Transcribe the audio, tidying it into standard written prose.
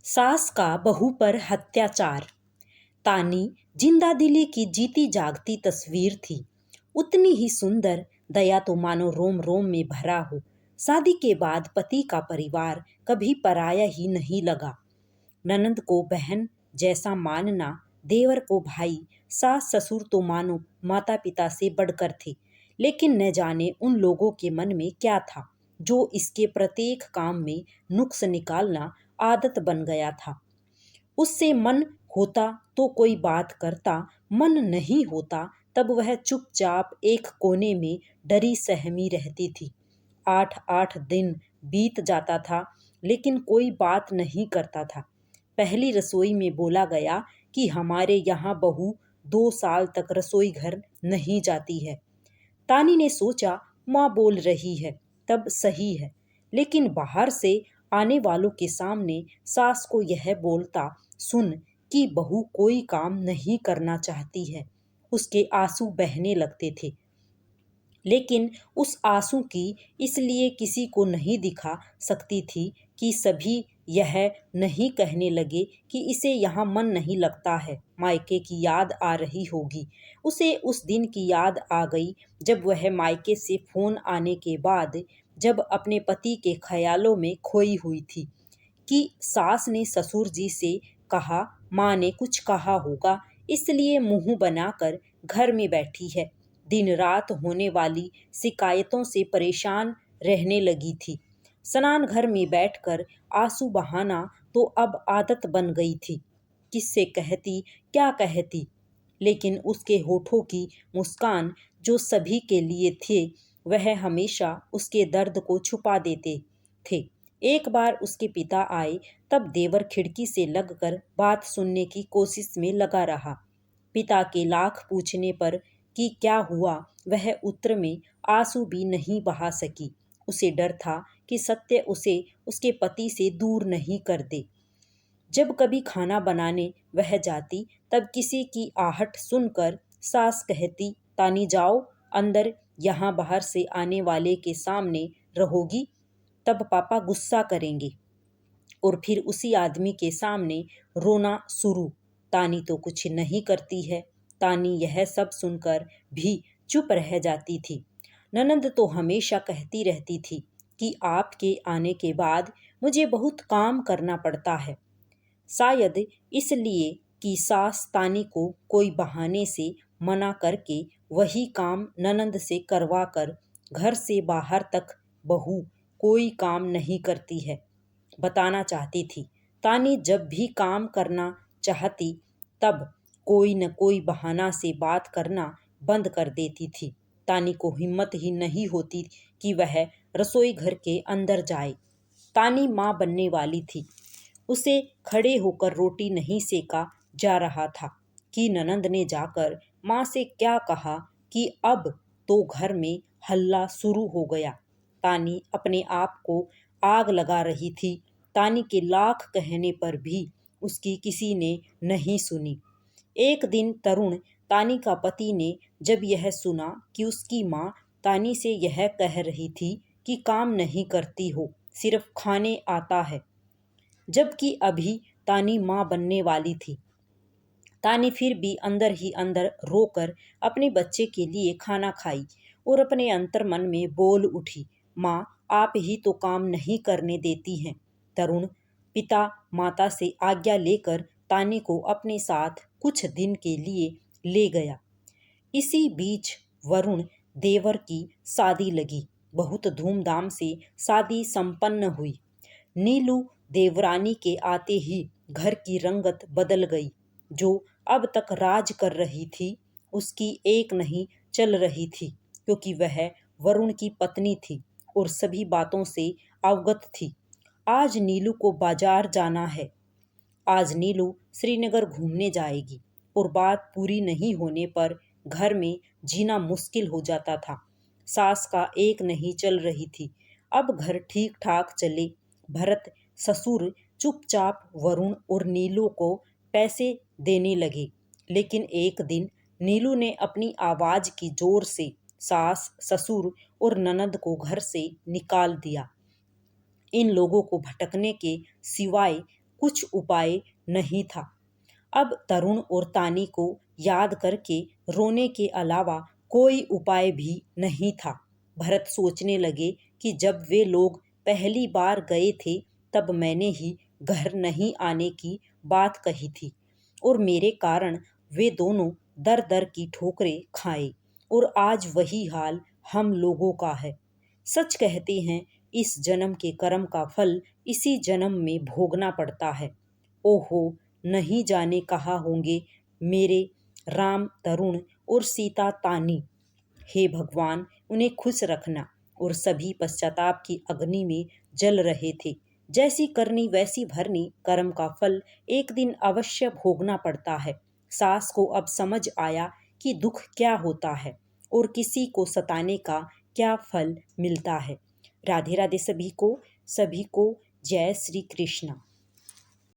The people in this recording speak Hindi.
सास का बहू पर अत्याचार। तानी जिंदा दिली की जीती जागती तस्वीर थी। उतनी ही सुंदर, दया तो मानो रोम रोम में भरा हो। शादी के बाद पति का परिवार कभी पराया ही नहीं लगा। ननंद को बहन जैसा मानना, देवर को भाई, सास ससुर तो मानो माता पिता से बढ़कर थे। लेकिन न जाने उन लोगों के मन में क्या था, जो इसके प्रत्येक काम में नुक्स निकालना आदत बन गया था। उससे मन होता तो कोई बात करता, मन नहीं होता तब वह चुपचाप एक कोने में डरी सहमी रहती थी। 8-8 दिन बीत जाता था, लेकिन कोई बात नहीं करता था। पहली रसोई में बोला गया कि हमारे यहाँ बहू 2 साल तक रसोई घर नहीं जाती है। तानी ने सोचा, माँ बोल रही है तब सही है। लेकिन बाहर से आने वालों के सामने सास को यह बोलता सुन कि बहू कोई काम नहीं करना चाहती है, उसके आंसू बहने लगते थे। लेकिन उस आंसू की इसलिए किसी को नहीं दिखा सकती थी कि सभी यह नहीं कहने लगे कि इसे यहाँ मन नहीं लगता है, मायके की याद आ रही होगी। उसे उस दिन की याद आ गई जब वह मायके से फोन आने के बाद जब अपने पति के ख्यालों में खोई हुई थी कि सास ने ससुर जी से कहा, माँ ने कुछ कहा होगा इसलिए मुंह बनाकर घर में बैठी है। दिन रात होने वाली शिकायतों से परेशान रहने लगी थी। स्नान घर में बैठकर आंसू बहाना तो अब आदत बन गई थी। किससे कहती, क्या कहती, लेकिन उसके होठों की मुस्कान जो सभी के लिए थे, वह हमेशा उसके दर्द को छुपा देते थे। एक बार उसके पिता आए तब देवर खिड़की से लगकर बात सुनने की कोशिश में लगा रहा। पिता के लाख पूछने पर कि क्या हुआ, वह उत्तर में आंसू भी नहीं बहा सकी। उसे डर था कि सत्य उसे उसके पति से दूर नहीं कर दे। जब कभी खाना बनाने वह जाती तब किसी की आहट सुनकर सास कहती, तानी जाओ अंदर, यहाँ बाहर से आने वाले के सामने रहोगी तब पापा गुस्सा करेंगे। और फिर उसी आदमी के सामने रोना शुरू। तानी तो कुछ नहीं करती है। तानी यह सब सुनकर भी चुप रह जाती थी। ननंद तो हमेशा कहती रहती थी कि आपके आने के बाद मुझे बहुत काम करना पड़ता है। शायद इसलिए कि सास तानी को कोई बहाने से मना करके वही काम ननंद से करवा कर घर से बाहर तक बहू कोई काम नहीं करती है बताना चाहती थी। तानी जब भी काम करना चाहती तब कोई न कोई बहाना से बात करना बंद कर देती थी। तानी को हिम्मत ही नहीं होती कि वह रसोई घर के अंदर जाए। तानी माँ बनने वाली थी। उसे खड़े होकर रोटी नहीं सेका जा रहा था कि ननंद ने जाकर माँ से क्या कहा कि अब तो घर में हल्ला शुरू हो गया। तानी अपने आप को आग लगा रही थी। तानी के लाख कहने पर भी उसकी किसी ने नहीं सुनी। एक दिन तरुण, तानी का पति, ने जब यह सुना कि उसकी माँ तानी से यह कह रही थी कि काम नहीं करती हो, सिर्फ खाने आता है, जबकि अभी तानी माँ बनने वाली थी। तानी फिर भी अंदर ही अंदर रोकर अपने बच्चे के लिए खाना खाई और अपने अंतर्मन में बोल उठी, माँ आप ही तो काम नहीं करने देती हैं। तरुण पिता माता से आज्ञा लेकर तानी को अपने साथ कुछ दिन के लिए ले गया। इसी बीच वरुण देवर की शादी लगी। बहुत धूमधाम से शादी संपन्न हुई। नीलू देवरानी के आते ही घर की रंगत बदल गई। जो अब तक राज कर रही थी, उसकी एक नहीं चल रही थी, क्योंकि वह वरुण की पत्नी थी और सभी बातों से अवगत थी। आज नीलू को बाजार जाना है। आज नीलू श्रीनगर घूमने जाएगी और बात पूरी नहीं होने पर घर में जीना मुश्किल हो जाता था। सास का एक नहीं चल रही थी। अब घर ठीक ठाक चले। भरत ससुर चुपचाप वरुण और नीलू को पैसे देने लगे। लेकिन एक दिन नीलू ने अपनी आवाज की जोर से सास, ससुर और ननद को घर से निकाल दिया। इन लोगों को भटकने के सिवाय कुछ उपाय नहीं था। अब तरुण और तानी को याद करके रोने के अलावा कोई उपाय भी नहीं था। भरत सोचने लगे कि जब वे लोग पहली बार गए थे तब मैंने ही घर नहीं आने की बात कही थी और मेरे कारण वे दोनों दर दर की ठोकरें खाए और आज वही हाल हम लोगों का है। सच कहते हैं, इस जन्म के कर्म का फल इसी जन्म में भोगना पड़ता है। ओहो, नहीं जाने कहाँ होंगे मेरे राम तरुण और सीता तानी। हे भगवान, उन्हें खुश रखना। और सभी पश्चाताप की अग्नि में जल रहे थे। जैसी करनी वैसी भरनी, कर्म का फल एक दिन अवश्य भोगना पड़ता है। सास को अब समझ आया कि दुख क्या होता है और किसी को सताने का क्या फल मिलता है। राधे राधे सभी को जय श्री कृष्ण।